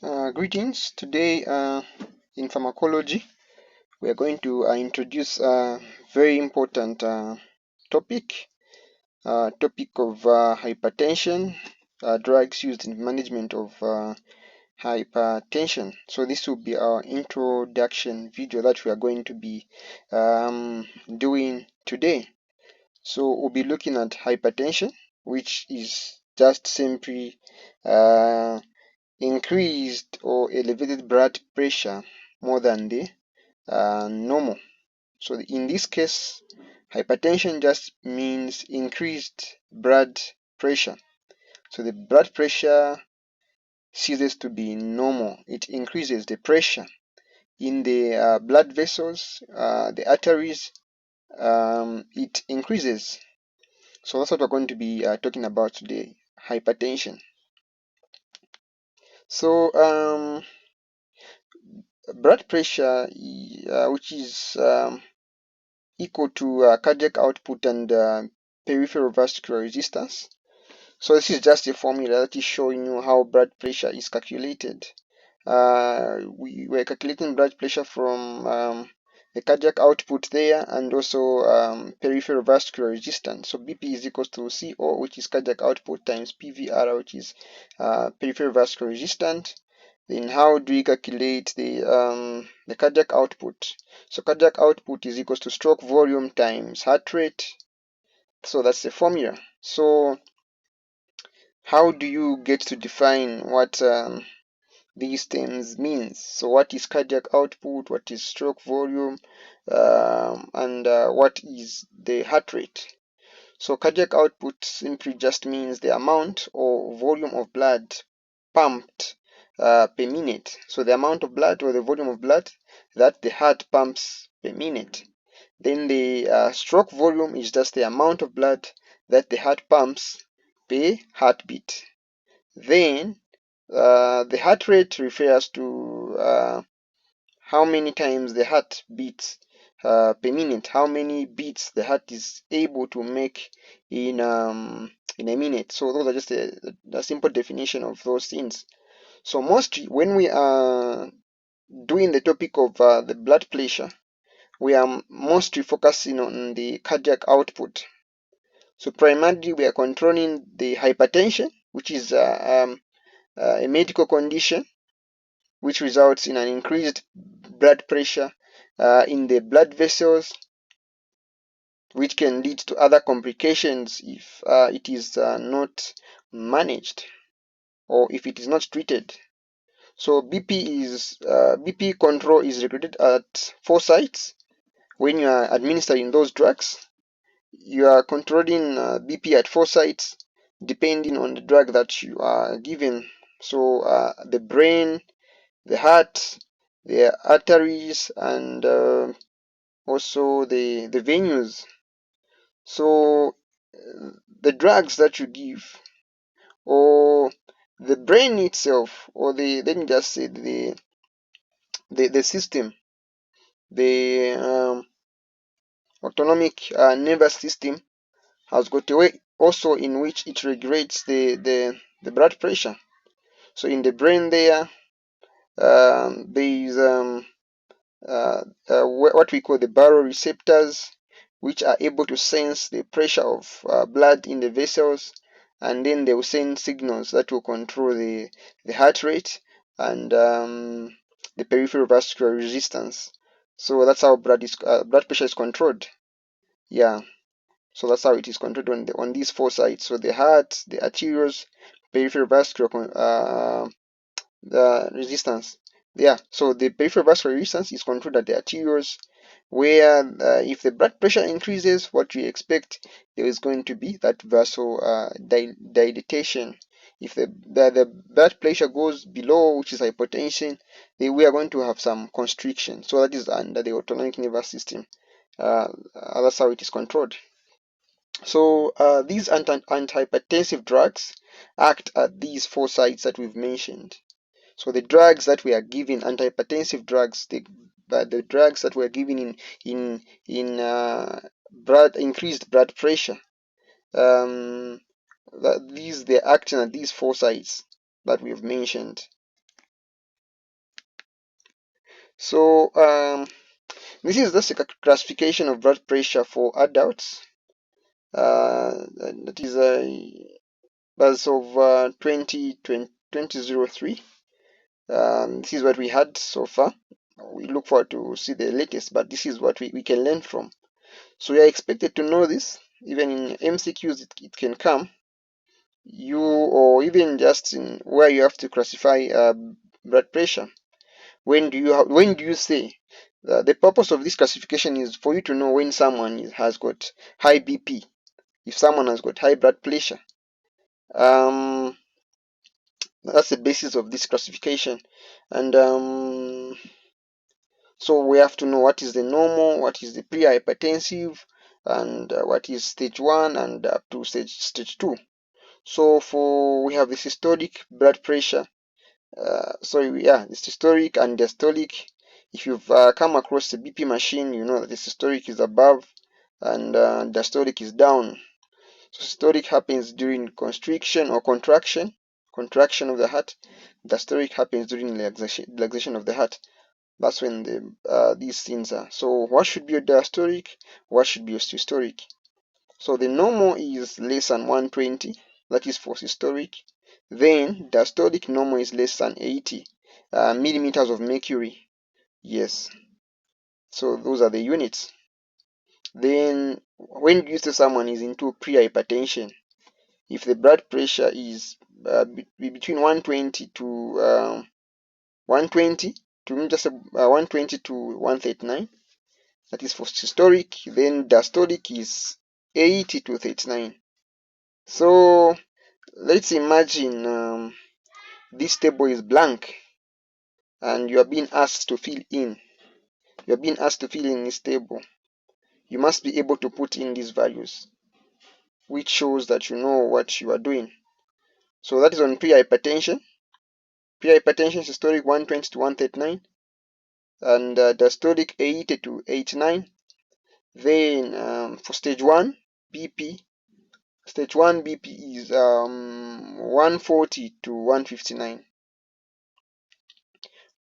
Greetings. Today, in pharmacology, we are going to introduce a very important topic, topic of hypertension, drugs used in management of hypertension. So this will be our introduction video that we are going to be doing today. So we'll be looking at hypertension, which is just simply increased or elevated blood pressure more than the normal. So in this case, hypertension just means increased blood pressure. So the blood pressure ceases to be normal. It increases the pressure in the blood vessels, the arteries. It increases. So that's what we're going to be talking about today, hypertension. So blood pressure, which is equal to cardiac output and peripheral vascular resistance. So this is just a formula that is showing you how blood pressure is calculated. We were calculating blood pressure from the cardiac output there and also peripheral vascular resistance. So BP is equals to CO, which is cardiac output, times PVR, which is peripheral vascular resistance. Then how do we calculate the cardiac output? So cardiac output is equals to stroke volume times heart rate. So that's the formula. So how do you get to define what these terms means? So what is cardiac output, what is stroke volume, and what is the heart rate? So cardiac output simply just means the amount or volume of blood pumped per minute. So the amount of blood or the volume of blood that the heart pumps per minute. Then the stroke volume is just the amount of blood that the heart pumps per heartbeat. Then the heart rate refers to how many times the heart beats per minute, how many beats the heart is able to make in a minute. So those are just a simple definition of those things. So mostly when we are doing the topic of the blood pressure, we are mostly focusing on the cardiac output. So primarily we are controlling the hypertension, which is a medical condition which results in an increased blood pressure in the blood vessels, which can lead to other complications if it is not managed or if it is not treated. So BP control is regulated at 4 sites. When you are administering those drugs, you are controlling BP at 4 sites depending on the drug that you are given. So the brain, the heart, the arteries, and also the venues. So the drugs that you give, or the brain itself, or the let me just say the system, the autonomic nervous system has got a way also in which it regulates the blood pressure. So in the brain there is what we call the baroreceptors, which are able to sense the pressure of blood in the vessels, and then they will send signals that will control the heart rate and the peripheral vascular resistance. So that's how blood pressure is controlled. Yeah, so that's how it is controlled on these 4 sites. So the heart, the arterioles, peripheral vascular the resistance. Yeah, so the peripheral vascular resistance is controlled at the arterioles, where if the blood pressure increases, what we expect, there is going to be that vasal dilatation. If the blood pressure goes below, which is hypertension, then we are going to have some constriction. So that is under the autonomic nervous system. That's how it is controlled. So these antihypertensive drugs act at these 4 sites that we've mentioned. So the drugs that we are giving, antihypertensive drugs, the drugs that we are giving in increased blood pressure, they're acting at these 4 sites that we have mentioned. So this is just a classification of blood pressure for adults. That is as of 2003. This is what we had so far. We look forward to see the latest, but this is what we can learn from. So we are expected to know this. Even in MCQs, it can come. You or even just in where you have to classify blood pressure. When do you say the purpose of this classification is for you to know when someone has got high BP, if someone has got high blood pressure. Um, that's the basis of this classification, and so we have to know what is the normal, what is the pre-hypertensive, and what is stage 1 and up to stage 2. So for we have the systolic blood pressure. The systolic and diastolic. If you've come across the BP machine, you know that the systolic is above and diastolic is down. So systolic happens during constriction or contraction of the heart. Diastolic happens during relaxation of the heart. That's when these things are. So what should be your diastolic? What should be your systolic? So the normal is less than 120. That is for systolic. Then diastolic normal is less than 80 millimeters of mercury. Yes. So those are the units. Then when you say someone is into pre-hypertension, if the blood pressure is between 120 to 120 to just 120 to 139, that is for systolic. Then diastolic is 80 to 39. So let's imagine this table is blank and you are being asked to fill in. You are being asked to fill in this table. You must be able to put in these values, which shows that you know what you are doing. So that is on pre-hypertension. Pre-hypertension systolic 120 to 139 and diastolic 80 to 89. Then for stage 1 BP, stage 1 BP is 140 to 159.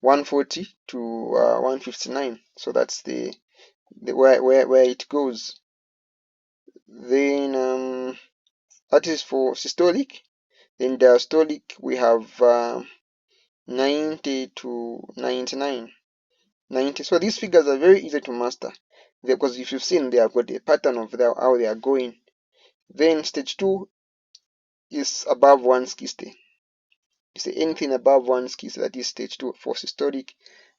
140 to 159. So that's the where it goes. Then that is for systolic. Then diastolic we have 90 to 99. 90. So these figures are very easy to master because if you've seen, they have got a pattern of how they are going. Then stage 2 is above 160. You say anything above 160, that is stage 2 for systolic.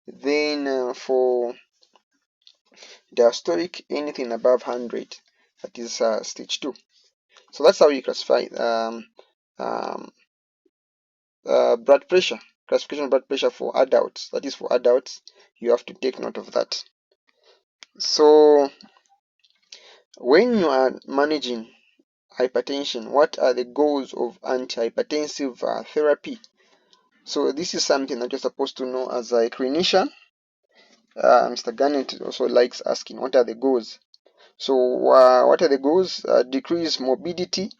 Then for diastolic, anything above 100, that is stage 2. So that's how you classify um, blood pressure. Classification of blood pressure for adults. That is for adults. You have to take note of that. So when you are managing hypertension, what are the goals of antihypertensive therapy? So this is something that you're supposed to know as a clinician. Mr. Garnett also likes asking, what are the goals? So what are the goals? Decrease morbidity,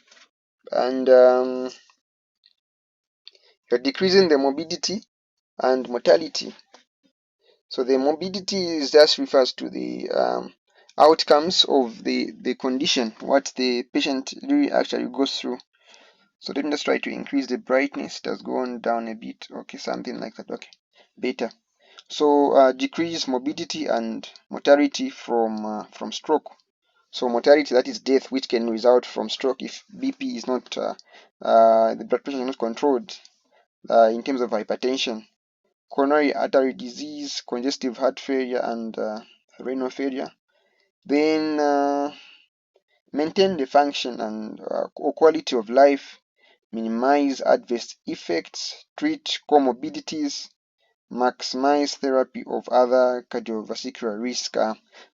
and you're decreasing the morbidity and mortality. So the morbidity is just refers to the outcomes of the condition, what the patient really actually goes through. So let me just try to increase the brightness. It has gone down a bit. Okay, something like that. Okay, better. So decrease morbidity and mortality from stroke. So mortality, that is death, which can result from stroke if BP is not the blood pressure is not controlled in terms of hypertension. Coronary artery disease, congestive heart failure, and renal failure. Then maintain the function and quality of life, minimize adverse effects, treat comorbidities, maximize therapy of other cardiovascular risk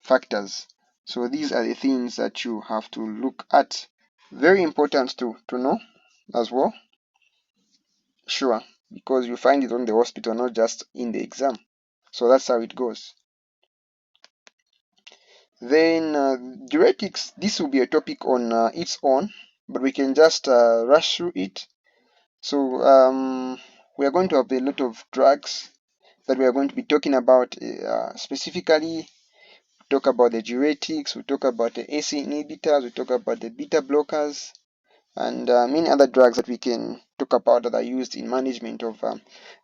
factors. So these are the things that you have to look at. Very important to know as well. Sure, because you find it on the hospital, not just in the exam. So that's how it goes. Then diuretics, this will be a topic on its own, but we can just rush through it. So we are going to have a lot of drugs that we are going to be talking about specifically. Talk about the diuretics, we talk about the ACE inhibitors, we talk about the beta blockers, and many other drugs that we can talk about that are used in management of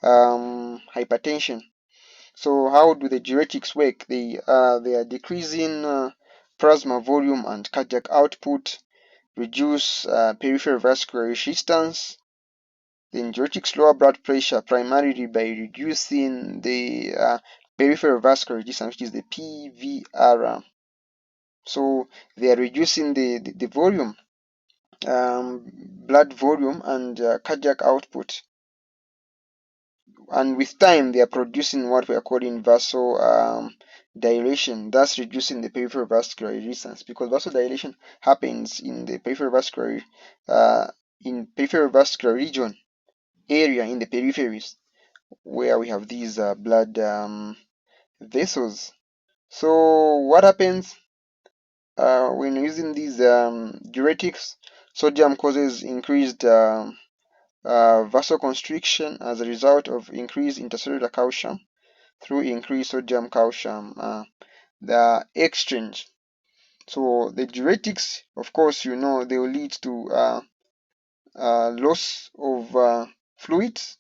hypertension. So how do the diuretics work? They are decreasing plasma volume and cardiac output, reduce peripheral vascular resistance. Then diuretics lower blood pressure primarily by reducing the peripheral vascular resistance, which is the PVR. So they are reducing the volume, blood volume, and cardiac output. And with time, they are producing what we are calling vasodilation, thus reducing the peripheral vascular resistance. Because vasodilation happens in the uh, peripheral vascular region area in the peripheries, where we have these blood vessels. So what happens when using these diuretics? Sodium causes increased vasoconstriction as a result of increased intercellular calcium through increased sodium calcium the exchange. So the diuretics, of course, they will lead to loss of fluids.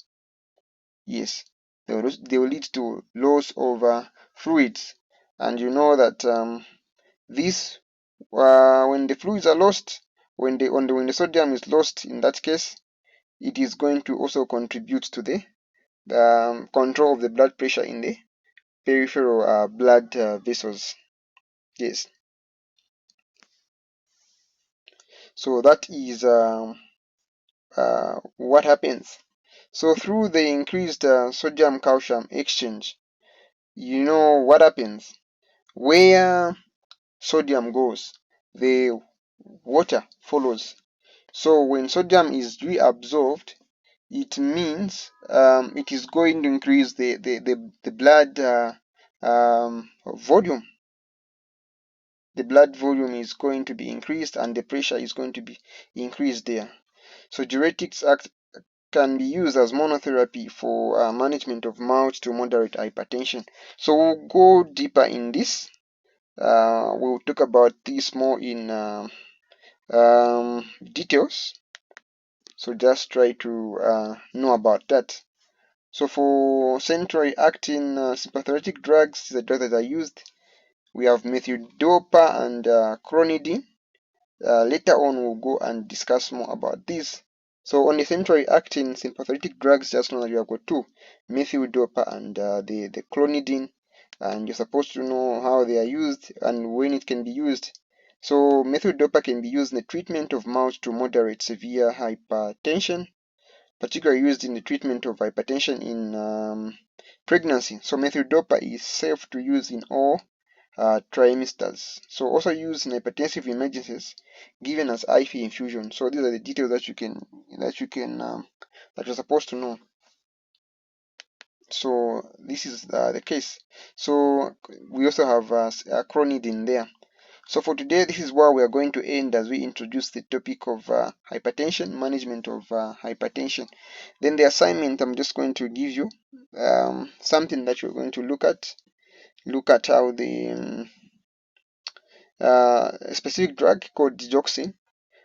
Yes, they will lead to loss of fluids, and you know that this when the fluids are lost, when the sodium is lost, in that case, it is going to also contribute to the control of the blood pressure in the peripheral blood vessels. Yes, so that is what happens. So through the increased sodium calcium exchange, you know what happens. Where sodium goes, the water follows. So when sodium is reabsorbed, it means it is going to increase the blood volume. The blood volume is going to be increased and the pressure is going to be increased there. So diuretics can be used as monotherapy for management of mild to moderate hypertension. So we'll go deeper in this. We'll talk about this more in details. So just try to know about that. So for centrally acting sympathetic drugs, the drugs that are used, we have methyl-dopa and clonidine. Later on, we'll go and discuss more about this. So on the centrally acting sympathetic drugs, just know that you have got two, methyl-dopa and the clonidine, and you're supposed to know how they are used and when it can be used. So methyl-dopa can be used in the treatment of mild to moderate severe hypertension, particularly used in the treatment of hypertension in pregnancy. So methyl-dopa is safe to use in all trimesters. So also used in hypertensive emergencies, given as IV infusion. So these are the details that you're supposed to know. So this is the case. So we also have clonidine there. So for today, this is where we are going to end as we introduce the topic of hypertension, management of hypertension. Then the assignment, I'm just going to give you something that you're going to look at. Look at how the a specific drug called digoxin.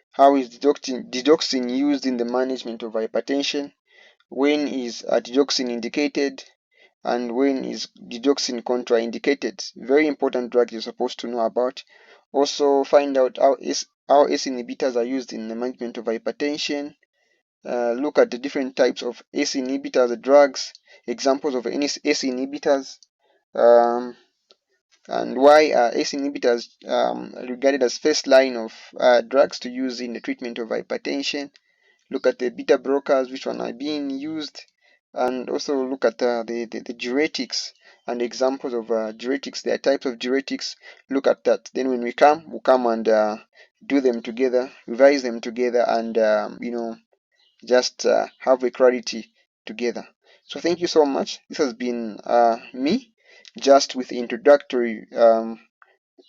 How is digoxin used in the management of hypertension? When is digoxin indicated? And when is digoxin contraindicated? Very important drug you're supposed to know about. Also find out how ACE inhibitors are used in the management of hypertension. Look at the different types of ACE inhibitors, the drugs, examples of any ACE inhibitors, um, and why are ACE inhibitors regarded as first line of drugs to use in the treatment of hypertension. Look at the beta blockers, which one are being used, and also look at the diuretics and examples of diuretics. There are types of diuretics. Look at that. Then when we'll come and do them together, revise them together, and just have a clarity together. So thank you so much. This has been me, just with introductory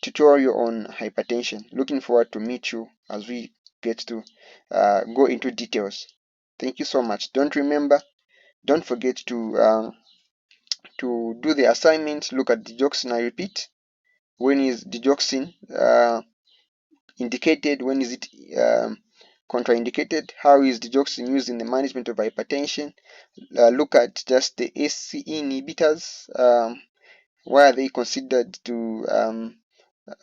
tutorial on hypertension. Looking forward to meet you as we get to go into details. Thank you so much. Don't forget to do the assignment, look at digoxin. I repeat, when is digoxin indicated, when is it contraindicated, how is digoxin used in the management of hypertension, look at just the ACE inhibitors, why are they considered to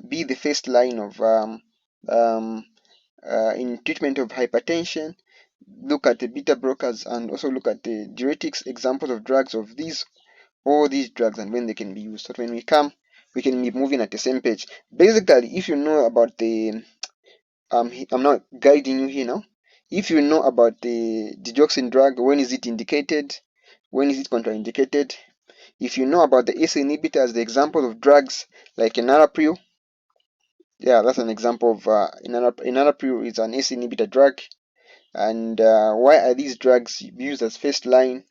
be the first line of um, in treatment of hypertension, look at the beta blockers, and also look at the diuretics, examples of drugs of all these drugs and when they can be used. So when we can be moving at the same page. Basically, if you know about the I'm not guiding you here now. If you know about the digoxin drug, when is it indicated, when is it contraindicated? If you know about the ACE inhibitors, the example of drugs like enalapril, yeah, that's an example of enalapril is an ACE inhibitor drug. And why are these drugs used as first line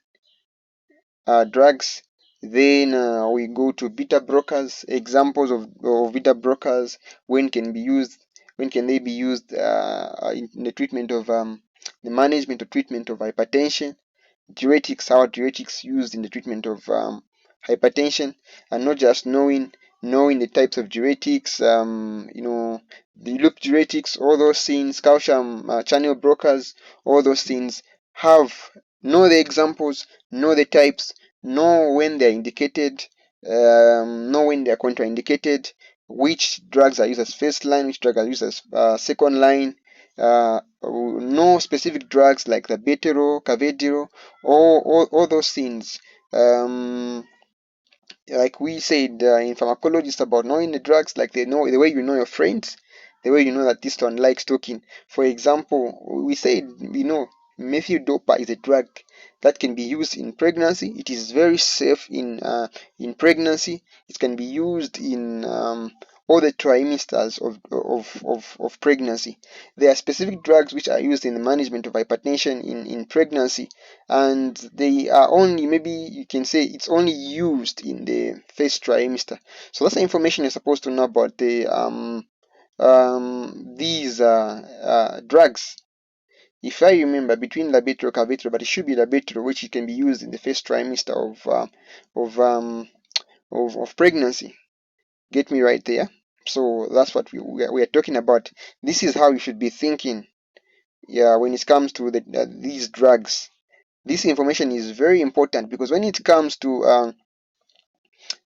drugs? Then we go to beta blockers, examples of beta blockers, when can be used, when can they be used in the treatment of the management or treatment of hypertension. Diuretics, how diuretics used in the treatment of hypertension, and not just knowing the types of diuretics, the loop diuretics, all those things, calcium channel blockers, all those things. Know the examples, know the types, know when they're indicated, know when they're contraindicated, which drugs are used as first line, which drugs are used as second line. Know specific drugs like the betero, cavedero, all those things. Like we said in pharmacology, it's about knowing the drugs, like the way you know your friends, the way you know that this one likes talking. For example, we said methyl dopa is a drug that can be used in pregnancy. It is very safe in pregnancy. It can be used in all the trimesters of pregnancy. There are specific drugs which are used in the management of hypertension in pregnancy, and they are only, maybe you can say it's only used in the first trimester. So that's the information you're supposed to know about these drugs. If I remember, between labetalol and carvedilol, but it should be labetalol, which can be used in the first trimester of um, of pregnancy. Get me right there. So that's what we are talking about. This is how you should be thinking. Yeah, when it comes to these drugs, this information is very important, because when it comes to an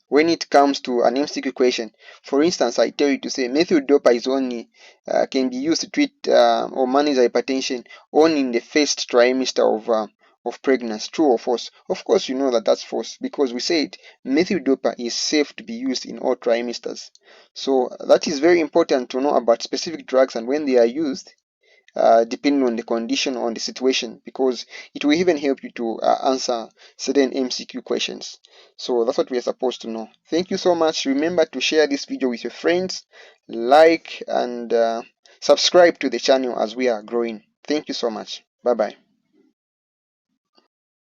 MCQ question, for instance, I tell you to say methyl dopa is only can be used to treat or manage hypertension only in the first trimester of pregnancy. True or false? Of course, you know that that's false, because we said methyl dopa is safe to be used in all trimesters. So that is very important to know about specific drugs and when they are used, depending on the condition or on the situation, because it will even help you to answer certain MCQ questions. So that's what we are supposed to know. Thank you so much. Remember to share this video with your friends, like and subscribe to the channel as we are growing. Thank you so much. Bye bye.